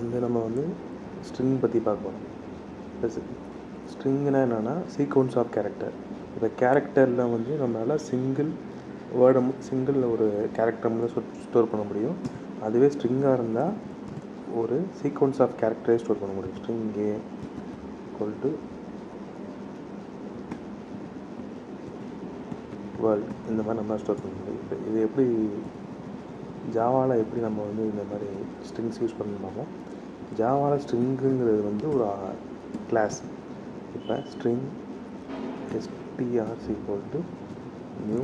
வந்து நம்ம வந்து ஸ்ட்ரிங் பற்றி பார்ப்போம். இப்போ ஸ்ட்ரிங்குனா என்னென்னா சீக்வன்ஸ் ஆஃப் கேரக்டர். இப்போ கேரக்டரில் வந்து நம்மளால் சிங்கிள் வேர்டை சிங்கிள் ஒரு கேரக்டர் மட்டும் ஸ்டோர் பண்ண முடியும். அதுவே ஸ்ட்ரிங்காக இருந்தால் ஒரு சீக்வன்ஸ் ஆஃப் கேரக்டரே ஸ்டோர் பண்ண முடியும். String A equal to world இந்த மாதிரி நம்ம ஸ்டோர் பண்ண முடியும். இப்போ இது எப்படி ஜாவாவில் எப்படி நம்ம வந்து இந்த மாதிரி ஸ்ட்ரிங்ஸ் யூஸ் பண்ணணுமோ, ஜாவாவில் ஸ்ட்ரிங்குங்கிறது வந்து ஒரு கிளாஸ். இப்போ string str equal to new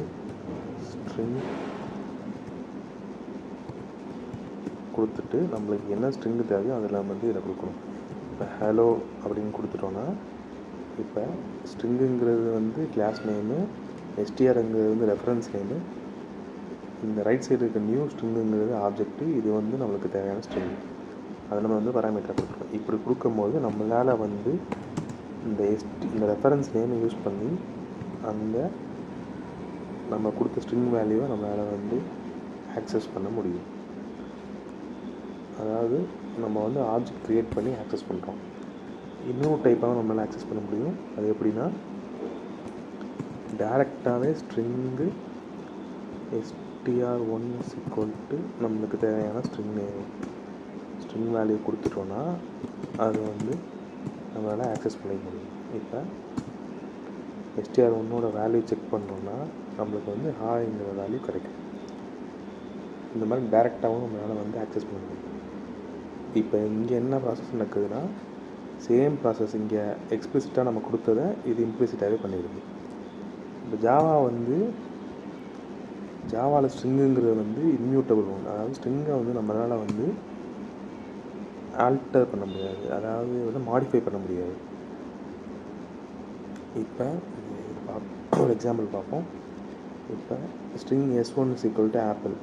string கொடுத்துட்டு நம்மளுக்கு என்ன ஸ்ட்ரிங்கு தேவையோ அதில் வந்து இதை கொடுக்கணும். இப்போ ஹலோ அப்படின்னு கொடுத்துட்டோன்னா, இப்போ ஸ்ட்ரிங்குங்கிறது வந்து கிளாஸ் நேமு, எஸ்டிஆருங்கிறது வந்து ரெஃபரன்ஸ் நேமு, இந்த ரைட் சைடு இருக்க நியூ ஸ்ட்ரிங்குங்கிறது ஆப்ஜெக்ட்டு. இது வந்து நம்மளுக்கு தேவையான ஸ்ட்ரிங். அதை நம்ம வந்து பராமீட்டராக கொடுத்துருவோம். இப்படி கொடுக்கும்போது நம்மளால் வந்து இந்த ரெஃபரன்ஸ் நேமை யூஸ் பண்ணி அந்த நம்ம கொடுத்த ஸ்ட்ரிங் வேல்யூவை நம்மளால் வந்து ஆக்சஸ் பண்ண முடியும். அதாவது நம்ம வந்து ஆப்ஜெக்ட் க்ரியேட் பண்ணி ஆக்சஸ் பண்ணுறோம். இன்னொரு டைப்பாக நம்மளால் ஆக்சஸ் பண்ண முடியும். அது எப்படின்னா, டைரெக்டாகவே ஸ்ட்ரிங்கு str1 ஈக்குவல் டு நம்மளுக்கு தேவையான ஸ்ட்ரிங் வேல்யூ கொடுத்துட்டோன்னா அது வந்து நம்மளால் ஆக்சஸ் பண்ணிக்க முடியும். இப்போ str1ஓட வேல்யூ செக் பண்ணோன்னா நம்மளுக்கு வந்து ஹாய்ங்கிற வேல்யூ கிடைக்கும். இந்த மாதிரி டைரெக்டாகவும் நம்மளால் வந்து ஆக்சஸ் பண்ண முடியும். இப்போ இங்கே என்ன ப்ராசஸ் நடக்குதுன்னா, சேம் ப்ராசஸ் இங்கே எக்ஸ்பிளிசிட்டாக நம்ம கொடுத்ததை இது இம்ப்ளிசிட்டாகவே பண்ணிடுது. இப்போ ஜாவாவில் ஸ்ட்ரிங்குங்கிறது வந்து இம்யூட்டபிள் ஒன்று. அதாவது ஸ்ட்ரிங்கை வந்து நம்மளால் வந்து ஆல்டர் பண்ண முடியாது, அதாவது வந்து மாடிஃபை பண்ண முடியாது. இப்போ ஒரு எக்ஸாம்பிள் பார்ப்போம். இப்போ string s1 equal to apple.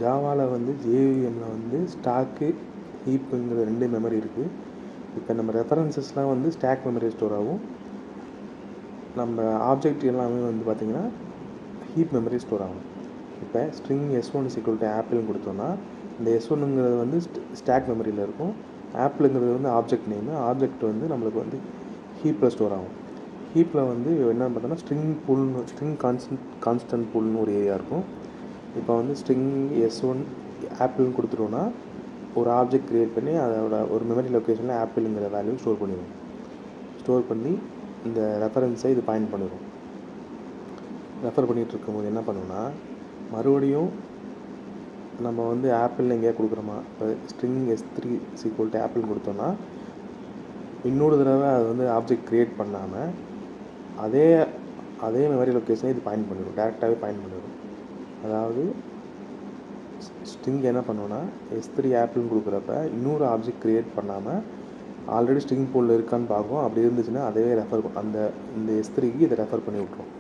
ஜாவாவில் வந்து ஜேவிஎம்மில் வந்து ஸ்டாக்கு ஹீப்புங்கிற 2 மெமரி இருக்குது. இப்போ நம்ம ரெஃபரன்சஸ்லாம் வந்து ஸ்டாக் மெமரி ஸ்டோர் ஆகும். நம்ம ஆப்ஜெக்ட் எல்லாமே வந்து பார்த்திங்கன்னா ஹீப் மெமரி ஸ்டோர் ஆகும். இப்போ ஸ்ட்ரிங் s1 ஈக்குவல் டு ஆப்பிள்னு கொடுத்தோன்னா இந்த s1ங்கிறது வந்து ஸ்டாக் மெமரியில் இருக்கும். ஆப்பிளுங்கிறது வந்து ஆப்ஜெக்ட் நேமு. ஆப்ஜெக்ட் வந்து நம்மளுக்கு வந்து ஹீப்பில் ஸ்டோர் ஆகும். ஹீப்பில் வந்து என்ன பார்த்தோன்னா ஸ்ட்ரிங் கான்ஸ்டன்ட் பூல்னு ஒரு ஏரியா இருக்கும். இப்போ வந்து ஸ்ட்ரிங் s1 ஆப்பிள்னு கொடுத்துட்டோன்னா ஒரு ஆப்ஜெக்ட் க்ரியேட் பண்ணி அதோட ஒரு மெமரி லொக்கேஷனில் ஆப்பிளுங்கிற வேல்யூ ஸ்டோர் பண்ணிடுவோம். ஸ்டோர் பண்ணி இந்த ரெஃபரன்ஸை இது பாயிண்ட் பண்ணிடும். ரெஃபர் பண்ணிகிட்டு இருக்கும்போது என்ன பண்ணுன்னா, மறுபடியும் நம்ம வந்து ஆப்பிள் எங்கேயா கொடுக்குறோமா, இப்போ string s3 equal to apple கொடுத்தோன்னா இன்னொரு தடவை அது வந்து ஆப்ஜெக்ட் க்ரியேட் பண்ணாமல் அதே மெமரி லொக்கேஷனை இது பாயிண்ட் பண்ணிடும், டேரெக்டாகவே பாயிண்ட் பண்ணிடும். அதாவது ஸ்ட்ரிங் என்ன பண்ணுவோன்னா, s3 ஆப்பிள்னு கொடுக்குறப்ப இன்னொரு ஆப்ஜெக்ட் க்ரியேட் பண்ணாமல் ஆல்ரெடி ஸ்ட்ரிங் பூலில் இருக்கான்னு பார்ப்போம். அப்படி இருந்துச்சுன்னா அதே இந்த s3க்கு இதை ரெஃபர் பண்ணி விட்ருவோம்.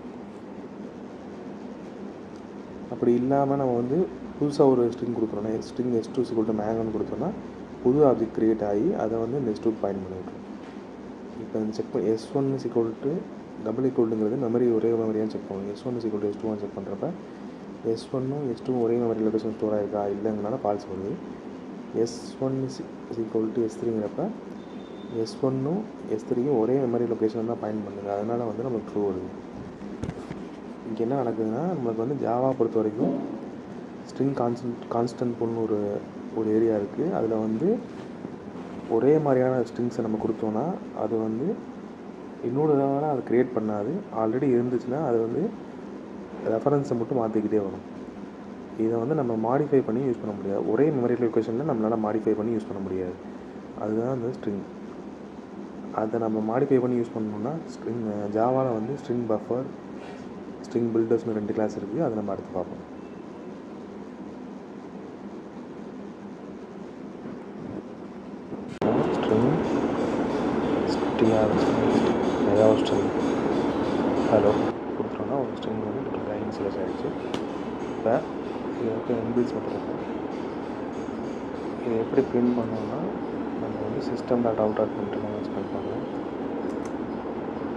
அப்படி இல்லாமல் நம்ம வந்து புதுசாக ஒரு ஸ்ட்ரிங் கொடுக்குறோன்னா, ஸ்ட்ரிங் s2 ஈக்குவல் டு மேங்கோன்னு கொடுத்தோன்னா புது ஆப்ஜெக்ட் க்ரியேட் ஆகி அதை வந்து இந்த s2க்கு பாயிண்ட் பண்ணி விட்ருவோம். இப்போ இந்த செக் பண்ணி s1 ஈக்குவல் டு டபுள் ஈக்குவல்டுங்கிறது மெமரி ஒரே மெமரியான்னு செக் பண்ணுவோம். s1 equal to s2 check பண்ணுறப்ப s1ம் s2ம் ஒரே மெமரி லொக்கேஷன் ஸ்டோர் ஆகிருக்கா இல்லைங்கனால ஃபால்ஸ் வருது. s1 ஈக்குவல் டு s3ங்கிறப்ப s1ம் s3யும் ஒரே மெமரி லொக்கேஷன் தான் பாயிண்ட் பண்ணுங்க, அதனால் வந்து நமக்கு ட்ரூ வருது. இங்கே என்ன நடக்குதுன்னா, நம்மளுக்கு வந்து ஜாவா பொறுத்த வரைக்கும் ஸ்ட்ரிங் கான்ஸ்டன்ட் பூல்னு ஒரு ஏரியா இருக்குது. அதில் வந்து ஒரே மாதிரியான ஸ்ட்ரிங்ஸை நம்ம கொடுத்தோன்னா அது வந்து இன்னொரு தடவை அதை க்ரியேட் பண்ணாது. ஆல்ரெடி இருந்துச்சுன்னா அது வந்து ரெஃபரன்ஸை மட்டும் மாற்றிக்கிட்டே வரும். இதை வந்து நம்ம மாடிஃபை பண்ணி யூஸ் பண்ண முடியாது. ஒரே மெமரி லொக்கேஷனில் நம்மளால் மாடிஃபை பண்ணி யூஸ் பண்ண முடியாது. அதுதான் அந்த ஸ்ட்ரிங். அதை நம்ம மாடிஃபை பண்ணி யூஸ் பண்ணணுன்னா ஜாவாவில் வந்து ஸ்ட்ரிங் பஃபர், ஸ்ட்ரிங் பில்டர்ஸ்னு 2 கிளாஸ் இருக்குது. அதை நம்ம அடுத்து பார்ப்போம். ஸ்ட்ரிங் ஹலோ கொடுத்துட்டோன்னா ஒரு ஸ்ட்ரிங் வந்து டோட்டலாக இன்சியலைஸ் ஆகிடுச்சு. இப்போ இது வந்து இன்பில்ஸ் மட்டும் இருக்கும். இதை எப்படி பிரிண்ட் பண்ணோம்னா, நம்ம வந்து system dot out dot print நம்ம எக்ஸ்பிளைன் பண்ணுவோம்.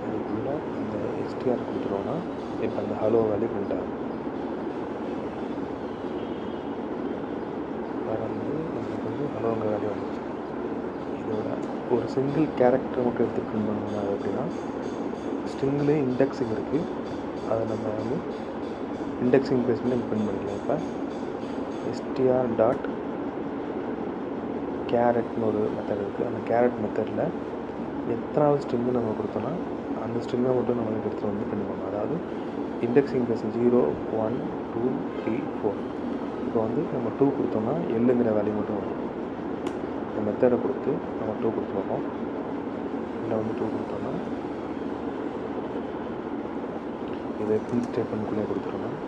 இதுக்குள்ளே இந்த எஸ்டிஆர் கொடுத்துட்டோன்னா இப்போ அந்த ஹலோ வேல்யூ பிரிண்ட் ஆகும். வேறு வந்து நம்மளுக்கு வந்து ஹலோங்கிற வேல்யூ வந்துச்சு. ஒரு சிங்கிள் கேரக்டர் மட்டும் எடுத்து பிரிண்ட் பண்ணணும். அது எப்படின்னா, ஸ்ட்ரிங்கிலே இண்டெக்ஸிங் இருக்குது, அதை நம்ம வந்து இண்டெக்ஸிங் பேஸ் பண்ணி பிரிண்ட் பண்ணிக்கலாம். இப்போ str டாட் கேரட்னு ஒரு மெத்தட் இருக்குது. அந்த கேரட் மெத்தடில் எத்தனாவது ஸ்ட்ரிங்கு நம்ம கொடுத்தோன்னா அந்த ஸ்ட்ரிங்கை மட்டும் நம்ம எடுத்து வந்து பிரிண்ட் பண்ணணும். அதாவது இண்டெக்ஸிங் பேஸ் 0, 1, 2, 3, 4. இப்போ வந்து நம்ம 2 கொடுத்தோம்னா எல்லுங்கிற வேல்யூ மட்டும் வரும். இந்த மெத்தடை கொடுத்து நம்ம 2 கொடுத்துருக்கோம். இல்லை வந்து 2 கொடுத்தோம்னா இதை பிரிண்ட் ஸ்டேட்மெண்ட்குள்ளே கொடுத்துருவோம்.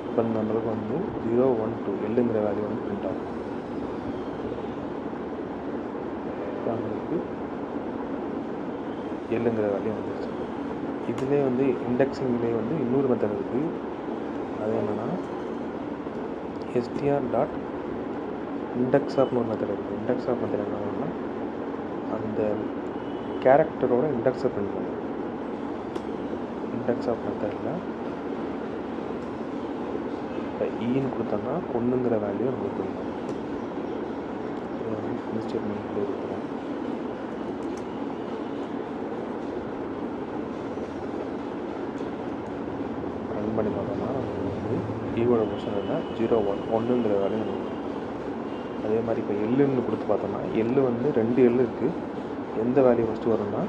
இப்போ நம்மளுக்கு வந்து 0, 1, 2 எல்லுங்கிற வேல்யூ வந்து பிரிண்ட் ஆகும். இப்போ நம்மளுக்கு எல்லுங்கிற வேல்யூ வந்துருச்சு. இதிலே வந்து இண்டெக்ஸிங்லேயே வந்து இன்னொரு மெத்தட் இருக்குது. அது என்னென்னா str டாட் இண்டெக்ஸ் ஆப்னு ஒரு மெத்தட் இருக்குது. இண்டெக்ஸ் ஆப் மெத்தட் என்ன பண்ணணும்னா அந்த கேரக்டரோட இண்டெக்ஸை பிரிண்ட் பண்ணும். இண்டெக்ஸ் ஆப் மெத்தடில் இப்போ ஈன்னு கொடுத்தோம்னா 1ங்கிற வேல்யூ நம்மளுக்கு கொடுக்கும். இதை வந்து ஃபுல் ஸ்டேட்மெண்ட் கொடுத்துருவோம். ரன் பண்ணி பார்த்தோம்னா நமக்கு வந்து ஈவோட பொசிஷனில் 0, 1 1ங்கிற வேல்யூ நமக்கு. அதே மாதிரி இப்போ எல்லுன்னு கொடுத்து பார்த்தோம்னா எல்லு வந்து 2 எல் இருக்குது. எந்த வேல்யூ ஃபஸ்ட்டு வரும்னா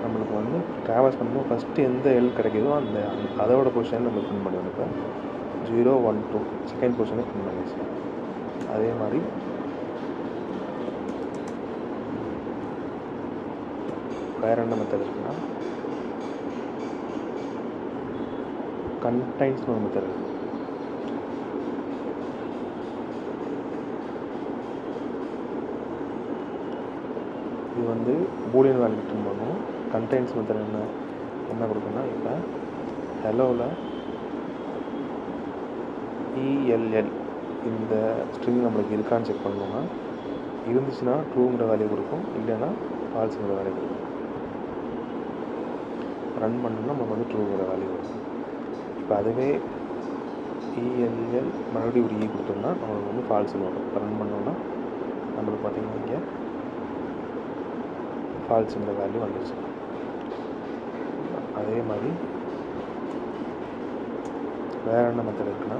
நம்மளுக்கு வந்து ட்ராவல்ஸ் பண்ணும்போது ஃபஸ்ட்டு எந்த எல் கிடைக்குதோ அதோட பொசிஷன் நம்ம பிரிண்ட் பண்ணுவோம். இப்போ 0, 1, 2 செகண்ட் பொசிஷனை பிரிண்ட் பண்ணிடுச்சு. அதே மாதிரி வேறு என்ன மெத்தட் இருக்குன்னா கண்டைன்ஸ்னு ஒரு மெத்தட் இருக்குது. இது வந்து பூலியன் வேல்யூ ரிட்டர்ன் பண்ணும். கண்டைன்ஸ் மெத்தட் என்ன கொடுக்குன்னா இப்போ ஹலோவில் ELL இந்த ஸ்ட்ரிங் நம்மளுக்கு இருக்கான்னு செக் பண்ணோம்னா இருந்துச்சுன்னா ட்ரூங்கிற வேல்யூ கொடுக்கும், இல்லைன்னா ஃபால்ஸுங்கிற வேல்யூ கொடுக்கும். ரன் பண்ணோம்னா நமக்கு வந்து ட்ரூங்கிற வேல்யூ கொடுக்கும். இப்போ அதுவே ELL மறுபடியும் ஒரு கொடுத்தோம்னா நம்மளுக்கு வந்து ஃபால்ஸுன்னு வரும். ரன் பண்ணோம்னா நம்மளுக்கு பார்த்திங்கன்னா இங்கே ஃபால்ஸுங்கிற வேல்யூ வந்துடுச்சு. அதே மாதிரி வேறு என்ன மெத்தட் இருக்குன்னா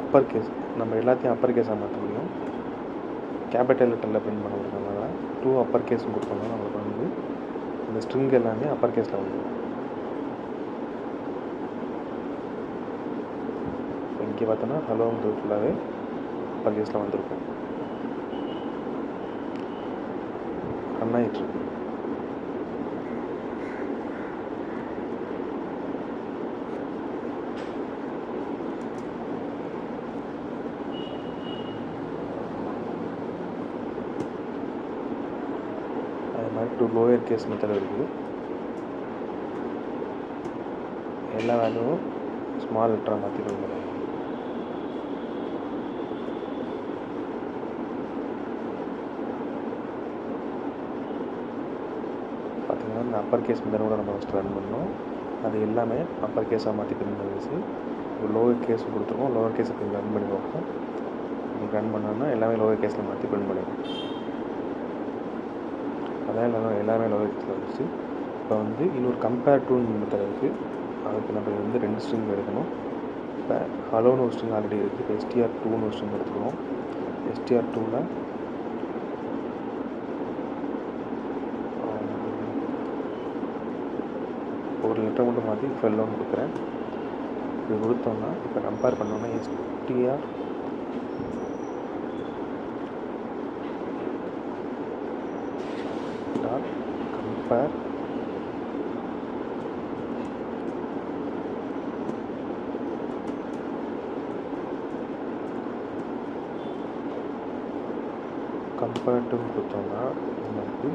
அப்பர் கேஸ் நம்ம எல்லாத்தையும் அப்பர் கேஸாக மாற்ற முடியும். கேபிட்டல் லெட்டரில் பிரிண்ட் பண்ண முடியும்னால 2 அப்பர் கேஸ்ன்னு கொடுத்தோம்னா நம்மளுக்கு வந்து இந்த ஸ்ட்ரிங் எல்லாமே அப்பர் கேஸில் வந்துடும். இப்போ இங்கே பார்த்தோன்னா ஹலோங்கிறது ஃபுல்லாகவே அப்பர் கேஸில் வந்திருக்கும். ரன் ஆகிட்டுருக்கு. டு லோயர் கேஸ் மெத்தட் இருக்குது. எல்லா வேல்யூவும் ஸ்மால் லெட்டராக மாற்றி கொண்டு வரும். பார்த்திங்கன்னா இந்த அப்பர் கேஸ் மெத்தடோட நம்ம ஃபஸ்ட்டு ரன் பண்ணோம். அது எல்லாமே அப்பர் கேஸாக மாற்றி பிரிண்ட் பண்ணிடுச்சு. ஒரு லோவர் கேஸ் கொடுத்துருக்கோம். லோவர் கேஸை பிரிண்ட் ரன் பண்ணி பார்ப்போம். நீங்கள் ரன் பண்ணோன்னா எல்லாமே லோவர் கேஸில் மாற்றி பிரிண்ட் பண்ணிடும். அதான் எல்லாமே லோவர் கேஸில் வந்துச்சு. இப்போ வந்து இன்னொரு கம்பேர் டு மெத்தட் இருக்குது. அதுக்கு நம்ம வந்து 2 ஸ்ட்ரிங் எடுக்கணும். இப்போ ஹலோன்னு ஒரு ஸ்ட்ரிங் ஆல்ரெடி இருக்குது. இப்போ str2ன்னு ஒரு ஸ்ட்ரிங் எடுத்துக்கிறோம். str2ல் ஒரு லெட்டர் மட்டும் மாற்றி ஃபெல்லோன்னு கொடுக்குறேன். இது கொடுத்தோம்னா இப்போ கம்பேர் பண்ணோன்னா str டாட் கம்பேர் கம்பேர்ட்டுன்னு கொடுத்தோம்னா நமக்கு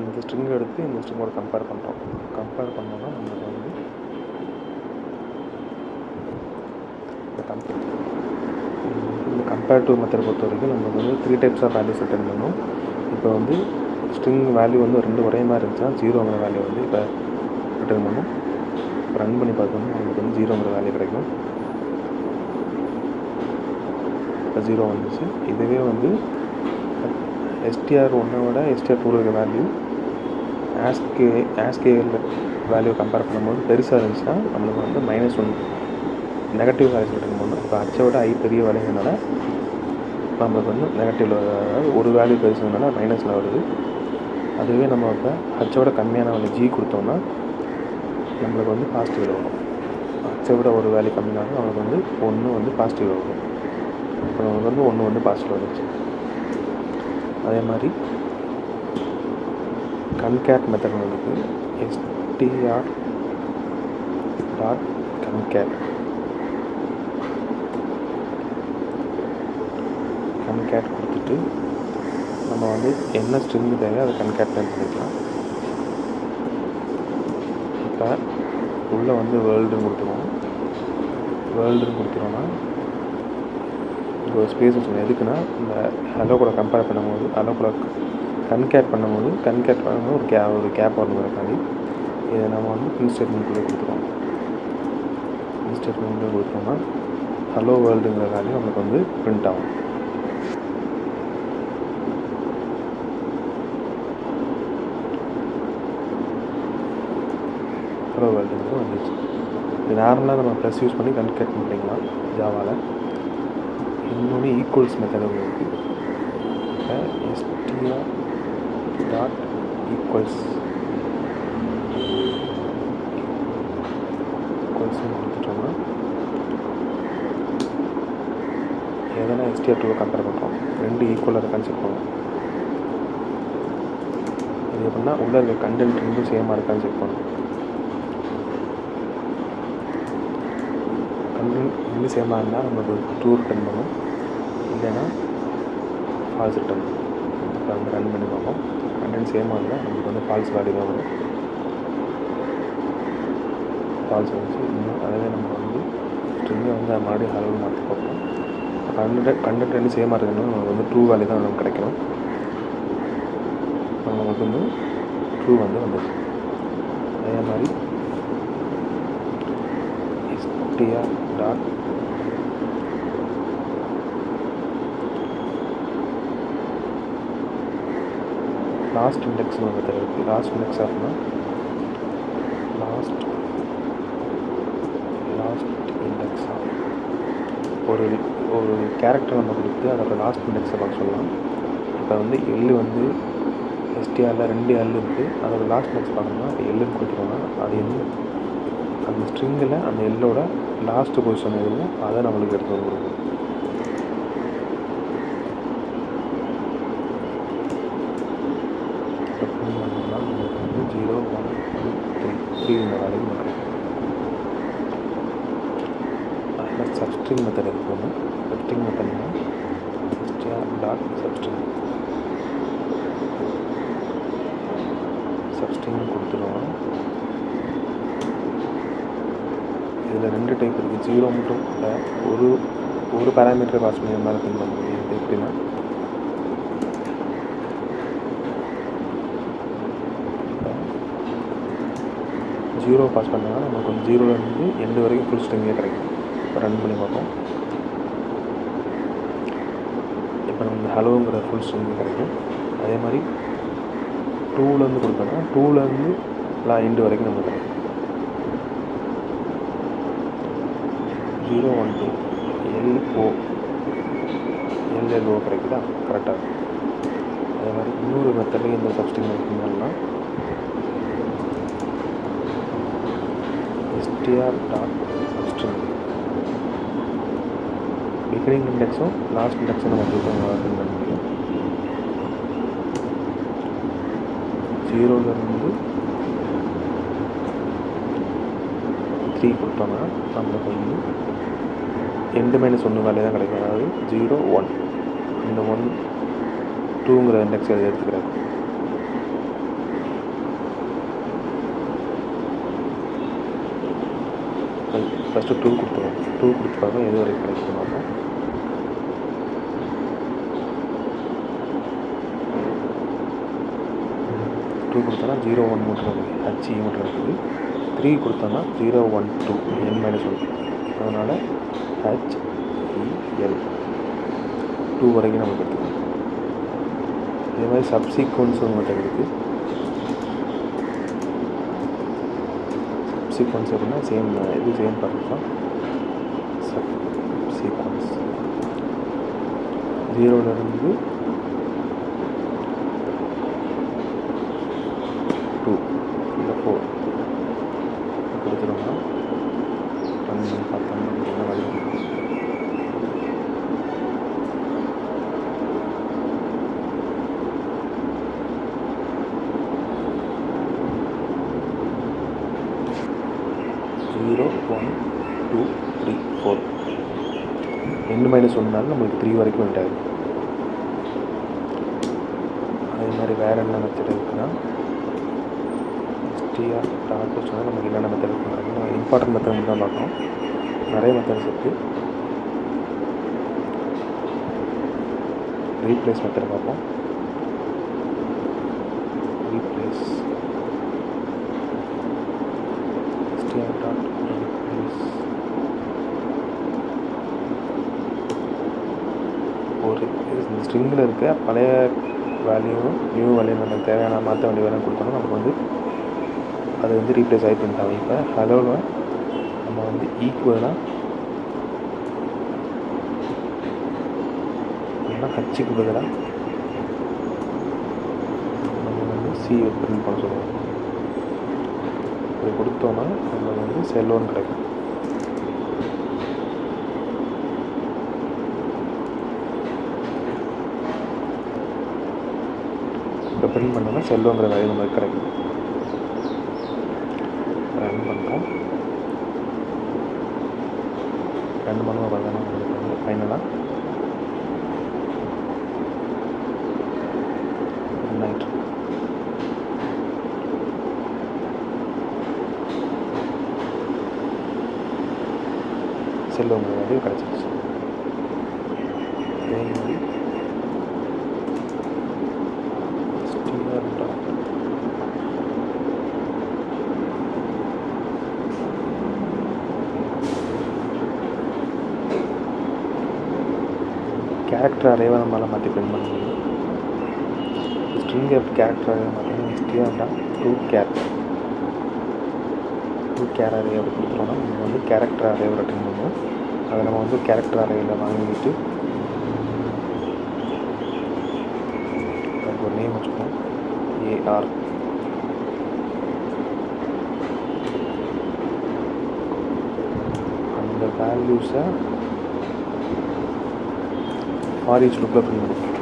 இந்த ஸ்ட்ரிங் எடுத்து இந்த ஸ்ட்ரிங்கோட கம்பேர் பண்ணுறோம். கம்பேர் பண்ணோன்னா நம்மளுக்கு வந்து இந்த கம்பேர் டு மெத்தட் பொறுத்த வரைக்கும் நம்மளுக்கு வந்து 3 டைப்ஸ் ஆஃப் வேல்யூஸ் ரிட்டர்ன் பண்ணணும். இப்போ வந்து ஸ்ட்ரிங் வேல்யூ வந்து 2 ஒரே மாதிரி இருந்துச்சுன்னா 0ங்கிற வேல்யூ வந்து இப்போ ரிட்டர்ன் பண்ணும். ரன் பண்ணி பார்த்தோம்னா நம்மளுக்கு வந்து 0ங்கிற வேல்யூ கிடைக்கும். இப்போ 0 வந்துச்சு. இதுவே வந்து str1 விட str2 இருக்க வேல்யூ ASCII வேல்யூ கம்பேர் பண்ணும்போது பெருசாக இருந்துச்சுன்னா நம்மளுக்கு வந்து -1 நெகட்டிவ் வேல்யூஸ் ரிட்டர்ன் பண்ணணும். இப்போ ஹச்சை விட ஐ பெரிய வேல்யூனால நம்மளுக்கு வந்து நெகட்டிவில், அதாவது ஒரு வேல்யூ பெருசுனால மைனஸில் வருது. அதுவே நம்ம இப்போ ஹச்சை விட கம்மியான வேல்யூ ஜி கொடுத்தோம்னா நம்மளுக்கு வந்து பாசிட்டிவில் வரும். ஹச்சை விட ஒரு வேல்யூ கம்மினாலும் நம்மளுக்கு வந்து 1 வந்து பாசிட்டிவில் வரும். இப்போ நம்மளுக்கு வந்து 1 வந்து பாசிட்டிவ் வந்துச்சு. அதே மாதிரி கன்கேட் மெத்தட் இருக்குது. str.concat கொடுத்துட்டு நம்ம வந்து என்ன ஸ்ட்ரிங் தேவையோ அதை கன்கேட் பண்ணிக்கலாம். இப்போ உள்ளே வந்து வேர்ல்டுன்னு கொடுத்துருவோம். வேர்ல்டுன்னு கொடுத்துருவோன்னா ஒரு ஸ்பேஸ் வச்சுக்கணும். எதுக்குன்னா இந்த ஹலோ கூட கம்பேர் பண்ணும்போது, ஹலோ கூட கன்கேட் பண்ணும்போது ஒரு கேப் வரணுங்கிறக்காண்டி இதை நம்ம வந்து பிரிண்ட் ஸ்டேட்மெண்ட்குள்ளே கொடுத்துருவோம். பிரிண்ட் ஸ்டேட்மெண்ட்குள்ளே கொடுத்தோம்னா ஹலோ வேர்ல்டுங்கிற வேல்யூ நம்மளுக்கு வந்து பிரிண்ட் ஆகும். ஹலோ வேர்ல்டுங்கிறது வந்துச்சு. இது நார்மலாக நம்ம ப்ளஸ் யூஸ் பண்ணி கன்கேட் பண்ணிக்கலாம் ஜாவாவில். இன்னொன்று ஈக்குவல்ஸ் மெத்தட் இருக்குது. இப்போ str.equals கொடுத்துட்டோம்னா எதனா str2 கம்பேர் பண்ணுறோம். 2 ஈக்குவலாக இருக்கான்னு செக் பண்ணுவோம். இது எப்படின்னா உள்ள இருக்க கண்டென்ட் ரெண்டும் சேமாக இருக்கான்னு செக் பண்ணுவோம். கண்டென்ட் ரெண்டும் சேமாக இருந்தால் நம்மளுக்கு ட்ரூ ரிட்டர்ன் பண்ணும், இல்லைன்னா ஃபால்ஸ் ரிட்டர்ன் பண்ணும். இப்போ வந்து ரன் பண்ணி பார்ப்போம். கண்டென்ட் சேமாக இருந்தால் நம்மளுக்கு வந்து ஃபால்ஸ் வேல்யூ தான் வரும். ஃபால்ஸ் வந்துச்சு. இன்னும் அதாவது நம்ம வந்து ஸ்ட்ரிங்கை வந்து அது மறுபடியும் ஹலோன்னு மாற்றி பார்ப்போம். கண்டென்ட் ரெண்டு சேமாக இருக்குதுன்னா நமக்கு வந்து ட்ரூ வேல்யூ தான் நமக்கு கிடைக்கணும். நமக்கு வந்து ட்ரூ வந்து வந்துச்சு. அதே மாதிரி str. லாஸ்ட் இண்டெக்ஸ்னு ஒரு மெத்தட் இருக்குது. லாஸ்ட் இண்டெக்ஸ் ஆஃப்னா லாஸ்ட் இண்டெக்ஸ் ஆஃப் ஒரு கேரக்டர் நம்ம கொடுத்து அதோட லாஸ்ட் இண்டெக்ஸை பார்க்க சொல்லலாம். இப்போ வந்து எல் வந்து எஸ்டிஆரில் 2 எல் இருக்குது. அதோட லாஸ்ட் இண்டெக்ஸ் பார்க்கணும்னா அது எல்லுன்னு கொடுத்துருவோம்னா அது வந்து அந்த ஸ்ட்ரிங்கில் அந்த எல்லோட லாஸ்ட் பொசிஷன் எதுவும் அதை நம்மளுக்கு எடுத்து வந்து கொடுக்கும். பண்ணோம்னா நம்மளுக்கு வந்து 0 1 2 3 இந்த வேலையும் பண்ணுறோம். அதில் சப்ஸ்ட்ரிங் மெத்தட் இருக்குது. சப்ஸ்ட்ரிங் மெத்தட்னா str.substring சப்ஸ்ட்ரிங் கொடுத்துருவோம். இதில் 2 டைப் இருக்குது. 0 மட்டும் இல்லை, ஒரு பேராமீட்டரை பாஸ் பண்ணி இருந்தாலும் பின் பண்ண முடியும். இது எப்படின்னா 0 பாஸ் பண்ணால் நமக்கு வந்து 0லேருந்து எண்டு வரைக்கும் ஃபுல் ஸ்ட்ரிங்கே கிடைக்கும். இப்போ ரன் பண்ணி பார்ப்போம். இப்போ நமக்கு ஹலோங்கிற ஃபுல் ஸ்ட்ரிங் கிடைக்கும். அதே மாதிரி 2லேருந்து கொடுத்தோன்னா 2லேருந்து எண்டு வரைக்கும் நமக்கு கிடைக்கும். 0 1 2 LO கிடைக்குதா, கரெக்டாக. அதே மாதிரி இன்னொரு மெத்தட்லேயும் இந்த சப்ஸ்ட்ரிங் பண்ணோம்னா str.substring பிகினிங் இண்டெக்ஸும் லாஸ்ட் இண்டெக்ஸும் நம்ம பிரிண்ட் பண்ண முடியும். 0லேருந்து 3 கொடுத்தோம்னா நம்மளுக்கு வந்து எண்டு -1 வேலையை தான் கிடைக்கும். அதாவது 0 1 இந்த 1 2ங்கிற இண்டெக்ஸ் அதை எடுத்துக்கிறாரு. ஃபஸ்ட்டு 2 கொடுத்துருவோம். 2 கொடுத்து பார்ப்போம் எது வரைக்கும் கிடைக்கும் பார்ப்போம். 2 கொடுத்தோன்னா 0 1 மட்டும் இருக்குது, HE மட்டும் இருக்குது. 3 கொடுத்தோன்னா 0 1 2 n-1, அதனால் HEL 2 வரைக்கும் நமக்கு எடுத்துக்கணும். இதே மாதிரி சப்சீக்வன்ஸ் மெத்தட் இருக்குது. சப்சீக்வன்ஸ் அப்படின்னா சேம் ப்ராசஸ் தான். சப்சீக்வன்ஸ் 0லேருந்து 2 இல்லை 4 கொடுத்துருவோம்னா பார்த்தோம்னா என்ன வழி. ஜீரோ 1 2 3 4 n-1 நம்மளுக்கு 3 வரைக்கும் வந்துட்டாரு. அதே மாதிரி வேறு என்ன மெத்தட் இருக்குன்னா STR டாட் சொன்னால் நமக்கு என்னென்ன மெத்தட் இருக்குங்கிறது இம்பார்ட்டன்ட் மெத்தட் தான் பார்க்கணும். நிறைய மெத்தட்ஸ் இருக்குது. ரீப்ளேஸ் மெத்தட் பார்ப்போம். ரீப்ளேஸ் STR டாட் ரீப்ளேஸ் ஒரு ஸ்ட்ரிங்கில் இருக்க பழைய வேல்யூவும் நியூ வேல்யூ நமக்கு தேவையான மாற்ற வேண்டிய வேல்யூ கொடுத்தோம்னா நமக்கு வந்து அது வந்து ரீப்ளேஸ் ஆகி பண்ணிட்டாங்க. இப்போ ஹலோவில் நம்ம வந்து ஈக்குவலாக ஹச்சுக்கு பதிலாக நம்ம வந்து சி பிரிண்ட் பண்ண சொல்லுவோம். இப்படி கொடுத்தோன்னா நம்மளுக்கு வந்து செல்லோன்னு கிடைக்கும். இப்போ பிரிண்ட் பண்ணோன்னா செல்லோங்கிற வேல்யூ நமக்கு கிடைக்கும். ரன் பண்ணுறோம். ரன் பண்ணுவோம். பார்த்தோன்னா உங்களுக்கு வந்து ஃபைனலாக ரன் ஆகிட்டு செல்லோங்கிற வேல்யூ கிடச்சிருச்சு. அதே மாதிரி கேரக்டர் அரேவை நம்மளால் மாற்றி பிரிண்ட் பண்ண முடியும். ஸ்ட்ரிங்கை கேரக்டர் அரே பார்த்தீங்கன்னா STR டூ கேர் அரே அப்படி கொடுத்துட்டோம்னா நம்ம வந்து கேரக்டர் அரேவை ரிட்டர்ன் பண்ணுவோம். அதை நம்ம வந்து கேரக்டர் அரேயில் வாங்கிட்டு அதுக்கு ஒரு நேம் வச்சுப்போம். AR அந்த வேல்யூஸை ஃபார் ஈச் லூப்பில் பிரிண்ட் பண்ணுவோம்.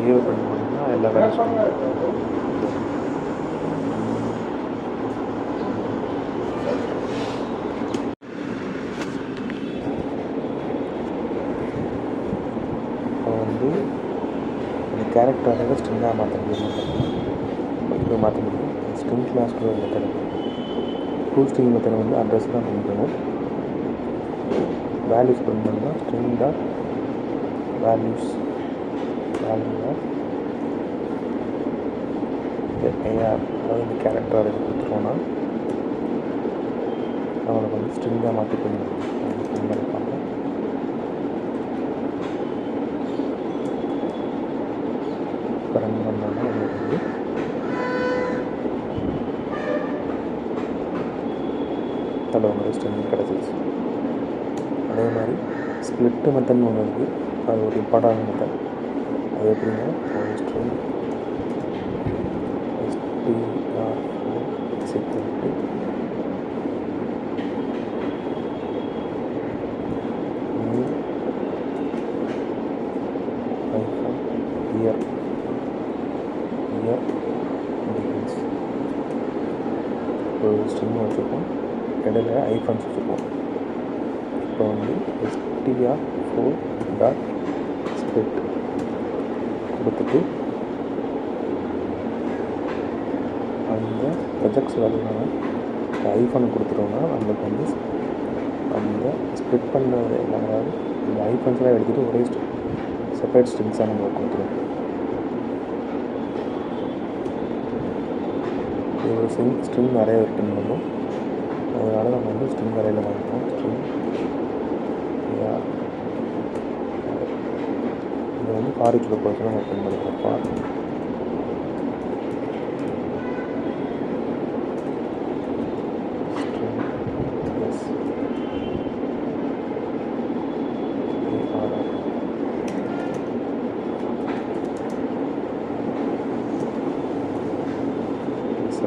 ஏவை பிரிண்ட் பண்ணோம்னா எல்லா வேலையும் சொல்லுவோம். கேரக்டர் அரேவை ஸ்ட்ரிங்காக மாற்ற முடியும். இப்போ மாற்ற முடியும். ஸ்ட்ரிங் கிளாஸ்க்கு ஒரு மெத்தட் ஃபுல் ஸ்ட்ரிங் மெத்தட் வந்து அட்ரஸ் தான் பிரிண்ட் பண்ணும். வேல்யூஸ் பிரிண்ட் பண்ணால் string dot values value of AR அதாவது இந்த கேரக்டர் அரே கொடுத்துருவோன்னா நம்மளுக்கு வந்து ஸ்ட்ரிங்காக மாற்றி பிரிண்ட் பண்ணி பார்ப்போம். ரன் பண்ணோன்னா உங்களுக்கு வந்து தலைவங்க ஸ்ட்ரிங் கிடச்சிருச்சு. அதே மாதிரி ஸ்ப்ளிட்டு மெத்தட்னு ஒன்று இருக்குது. அது ஒரு இம்பார்ட்டன்ட் மெத்தட். அது எப்படின்னா ஒரு ஸ்ட்ரிங் ஒரு ஸ்ட்ரிங் வச்சுருப்போம். இடையில ஐஃபன்ஸ் வச்சுருப்போம். இப்போ வந்து STR4 டாட் ஸ்ப்ளிட் கொடுத்துட்டு அந்த ப்ரொஜெக்ட்ஸ் வேல்யூனால ஐஃபோன் கொடுத்துட்டோம்னா நம்மளுக்கு வந்து அந்த ஸ்ப்ளிட் பண்ண அதாவது இந்த ஐஃபோன்ஸ்லாம் எடுத்துகிட்டு ஒரே செப்பரேட் ஸ்ட்ரிங்ஸாக நம்ம கொடுத்துருவோம். ஒரு ஸ்ட்ரிங் நிறைய ரிட்டர்ன் பண்ணும். அதனால் நம்ம வந்து ஸ்ட்ரிங் அறையில் வாங்கிப்போம். ஸ்ட்ரிங் இதை வந்து ஃபாரிக்குள்ள போய்ட்டு நம்ம ரிட்டர்ன் பண்ணிக்கிறோம். ஃபார்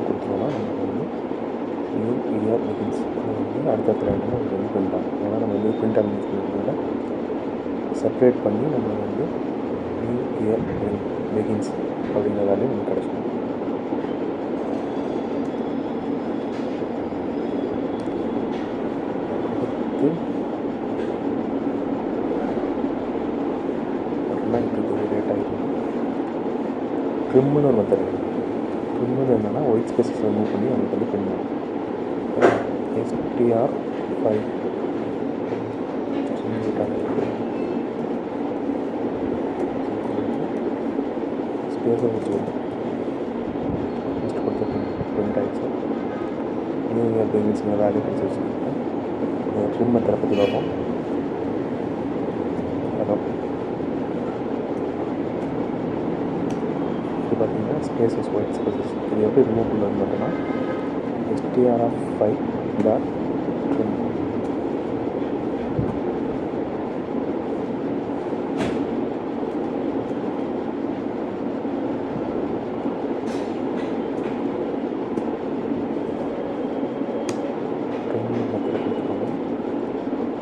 கொடுத்துருவோம்னா நமக்கு வந்து நியூ இயர் பிகின்ஸ் வந்து அடுத்த லைனில் நமக்கு வந்து பிரிண்ட் ஆகும். ஏன்னா நம்ம வந்து பிரிண்ட் ஆகும் யூஸ் பண்ணுறதுனால செப்ரேட் பண்ணி நம்ம வந்து நியூ இயர் பிகின்ஸ் அப்படிங்கிற வேலையும் நமக்கு கிடச்சிடும். லேட் ஆகிடும். ட்ரிம்முன்னு ஒரு மெத்தட் இருக்குது. ட்ரிம்முன்னு என்னென்னா ஒயிட் ஸ்பேஸஸ் ரிமூவ் பண்ணி நமக்கு வந்து பிரிண்ட் ஆகும். str5 ஸ்பேஸை வச்சுருவோம். ஃபஸ்ட் கொடுத்து பிரிண்ட் ஆகிடுச்சு. நியூ இயர் பிகின்ஸ்ங்கிற வேல்யூ கொடுத்து வச்சுருக்கேன். ட்ரிம் மெத்தடை பற்றி பார்ப்போம். ஹலோ, இது பார்த்தீங்கன்னா ஸ்பேசஸ் ஒயிட் ஸ்பேசஸ் இது எப்படி ரிமூவ் பண்ணுறது மட்டும்னா str5 டாட் ட்ரிம்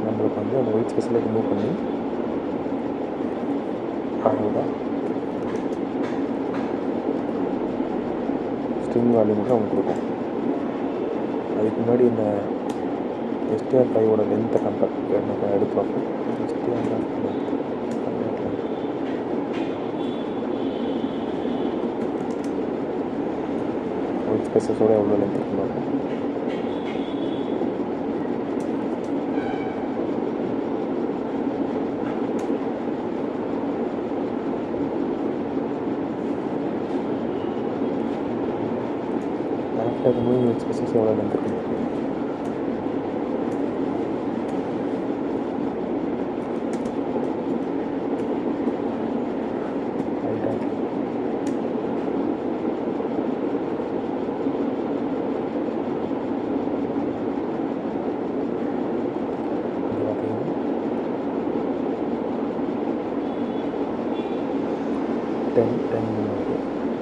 நம்மளுக்கு வந்து அந்த ஒயிட் ஸ்பேஸில் ரிமூவ் பண்ணி அதோட ஸ்ட்ரிங் வேல்யூ மட்டும் அவங்க கொடுப்போம். அதுக்கு முன்னாடி இந்த str5ஓட லென்த்தை நம்ம எடுத்து பார்ப்போம். ஒயிட் ஸ்பேஸஸோட எவ்வளோ லென்த் இருக்குன்னு பார்ப்போம். ஆஃப்டர் ரிமூவிங் ஒயிட் ஸ்பேஸஸ் எவ்வளோ லென்த் இருக்குது.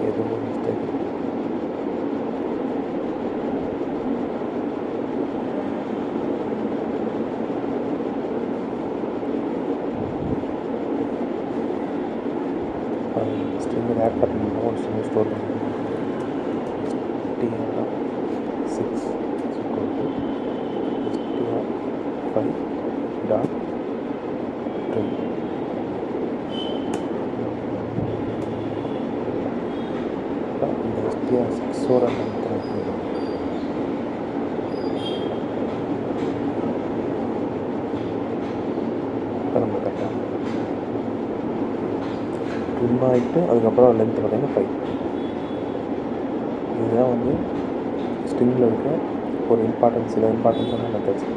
எதுவும் மிஸ்டேக் ஸ்ட்ரிங்கை ஆட் பண்ணணும். ஒரு ஸ்ட்ரிங்கை ஸ்டோர் பண்ணணும். str6 str5 டாட் ட்ரிம் இந்த str6ஓட இப்போ நம்ம கரெக்டாக ட்ரிம் ஆகிட்டு அதுக்கப்புறம் லென்த் பார்த்தீங்கன்னா 5. இதுதான் வந்து ஸ்ட்ரிங்கில் இருக்க ஒரு சில இம்பார்ட்டன்ஸான மெத்தட்ஸ்.